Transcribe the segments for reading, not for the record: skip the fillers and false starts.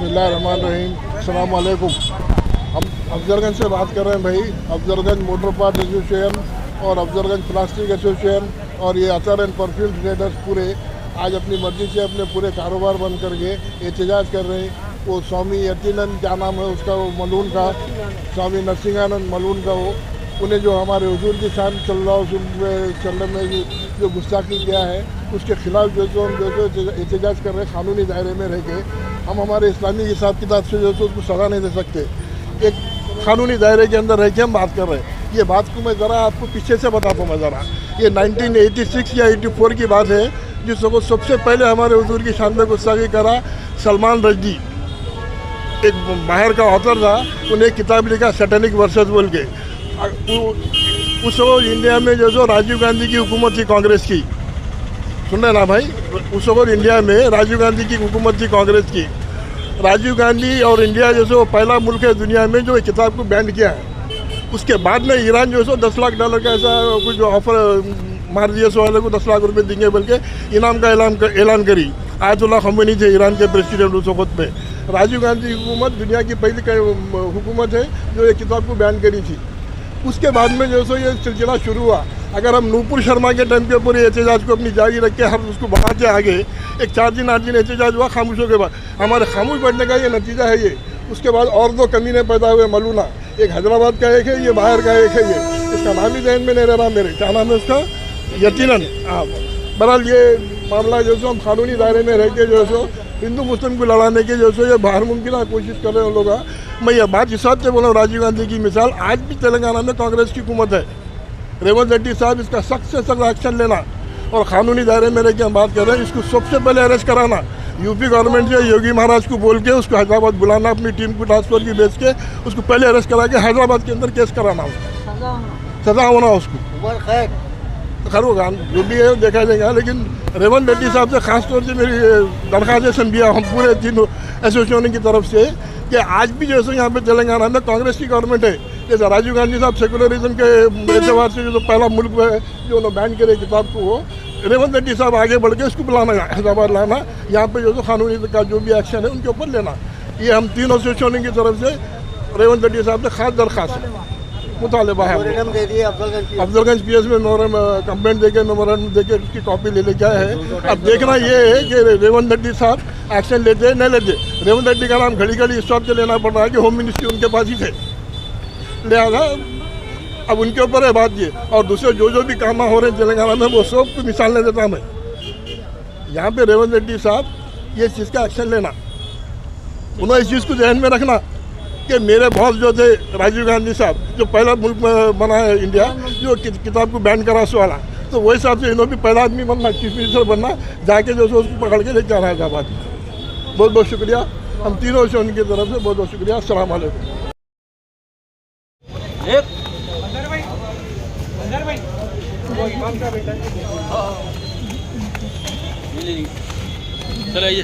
बिस्मिल्लाहिर्रहमानिर्रहीम। अस्सलाम वालेकुम। हम अफजलगंज से बात कर रहे हैं भाई। अफजलगंज मोटर पार्ट एसोसिएशन और अफजलगंज प्लास्टिक एसोसिएशन और ये अतर एंड परफ्यूम ट्रेडर्स पूरे आज अपनी मर्जी से अपने पूरे कारोबार बंद करके एहतजाज कर रहे हैं। वो स्वामी यतीनंद क्या नाम है उसका, वो मलून का स्वामी नरसिंहानंद मलून का, वो उन्हें जो हमारे हुजूर की शान चलने में जो गुस्ताखी किया है उसके खिलाफ जो एहतजाज कर रहे हैं। कानूनी दायरे में रह के हम हमारे इस्लामी हिसाब किताब से जो उसको सज़ा नहीं दे सकते। एक कानूनी दायरे के अंदर रह के हम बात कर रहे हैं। ये बात को मैं ज़रा आपको पीछे से बताता हूँ। मैं ज़रा ये 1986 या 84 की बात है, जिसको सबसे पहले हमारे हुजूर की शान में गुस्ताखी करा सलमान रश्दी, एक बाहर का ऑथर था। उन्हें एक किताब लिखा सैटेनिक वर्सेस बोल के। उस वक्त इंडिया में जो राजीव गांधी की हुकूमत थी कांग्रेस की, सुन रहे ना भाई, उस वक्त इंडिया में राजीव गांधी की हुकूमत थी कांग्रेस की। राजीव गांधी और इंडिया जैसे वो पहला मुल्क है दुनिया में जो किताब को बैन किया है। उसके बाद में ईरान जो है $10 लाख का ऐसा कुछ ऑफर मार दिया वाले को 10 लाख रुपए देंगे बल्कि इनाम का ऐलान करी। आयतुल्लाह खमैनी थे ईरान के प्रेसिडेंट उस वक्त में। राजीव गांधी की हुकूमत दुनिया की पहली हुकूमत है जो ये किताब को बैन करी थी। उसके बाद में जो सो ये सिलसिला शुरू हुआ। अगर हम नूपुर शर्मा के टाइम के ऊपर एहतजाज को अपनी जारी रख के हम उसको बढ़ाते आगे, एक 4 दिन 8 दिन एहतजाज हुआ खामोशों के बाद, हमारे खामोश बैठने का ये नतीजा है ये। उसके बाद और 2 कमीने पैदा हुए मलूना, एक हैदराबाद का एक है, ये बाहर का एक है। ये इसका नाम ही जहन में नहीं रह रहा मेरे, क्या नाम है उसका, यकीनन। हाँ, बहरहाल ये मामला जो सो हम कानूनी दायरे में रह के जो सो हिंदू मुस्लिम को लड़ाने के जो सो ये बाहर मुमकिन कोशिश कर रहे हैं लोग। मैं ये बात हिसाब से बोला हूँ, राजीव गांधी की मिसाल आज भी तेलंगाना में कांग्रेस की हुकूमत है। रेवंत रेड्डी साहब इसका सख्त से सख्त एक्शन लेना और कानूनी दायरे में रह के हम बात कर रहे हैं। इसको सबसे पहले अरेस्ट कराना, यूपी गवर्नमेंट से योगी महाराज को बोल के उसको हैदराबाद बुलाना, अपनी टीम को ट्रांसफर की बेच के उसको पहले अरेस्ट करा के हैदराबाद के अंदर केस कराना, सजा होना उसको। खैर वो जो भी है देखा जाएगा, लेकिन रेवंत रेड्डी साहब से खास तौर से मेरी दरख्वास्त दिया हम पूरे 3 एसोसिएशन की तरफ से कि आज भी जैसे यहाँ पे तेलंगाना में कांग्रेस की गवर्नमेंट है। जैसे राजीव गांधी साहब सेकुलरिज्म के एतबार से जो पहला मुल्क है जो उन्होंने बैन करे किताब को, वो रेवंत रेड्डी साहब आगे बढ़ के इसको बुलाना, हैदराबाद लाना, यहाँ पे जो कानूनी का जो भी एक्शन है उनके ऊपर लेना। ये हम 3 एसोसिएशन की तरफ से रेवंत रेड्डी साहब से खास दरख्वास्त है, मुतालबा है। अफजलगंज PS में कंप्लेंट देके मेमोरेंडम देके उसकी कॉपी ले लेके आए हैं। अब देखना ये है कि रेवंत रेड्डी साहब एक्शन लेते हैं नहीं लेते। रेवंत रेड्डी का नाम घड़ी घड़ी इस बात से लेना पड़ रहा है कि होम मिनिस्ट्री उनके पास ही थे, लिहाजा अब उनके ऊपर है बात ये। और दूसरे जो भी काम हो रहे हैं तेलंगाना में वो सब को मिसाल नहीं देता मैं। यहाँ पे रेवंत रेड्डी साहब ये चीज़ का एक्शन लेना, उन्होंने इस चीज़ को ध्यान में रखना कि मेरे बॉस जो थे राजीव गांधी साहब, जो पहला मुल्क में बना है इंडिया जो किताब को बैन करा सो वाला, तो वही हिसाब से इन्होंने भी पहला आदमी बनना, चीफ मिनिस्टर बनना, जाके जो उसको पकड़ के लेके आना है हैदराबाद। बहुत बहुत शुक्रिया, हम तीनों से उनकी तरफ से बहुत बहुत शुक्रिया। अस्सलाम वालेकुम। चलिए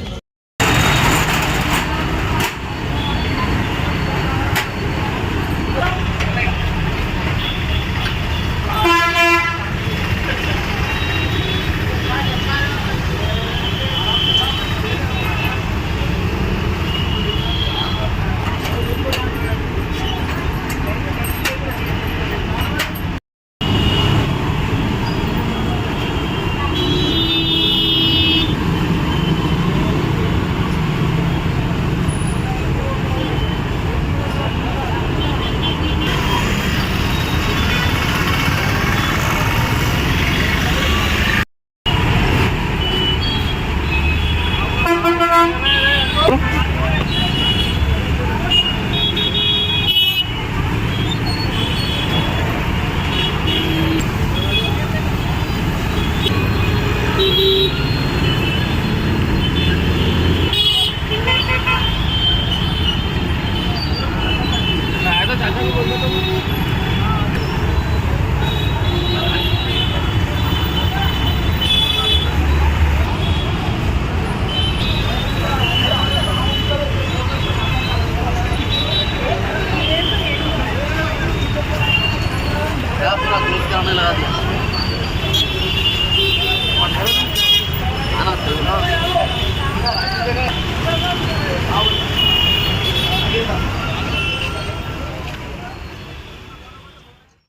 पूरा क्लोज करने लगा दिया।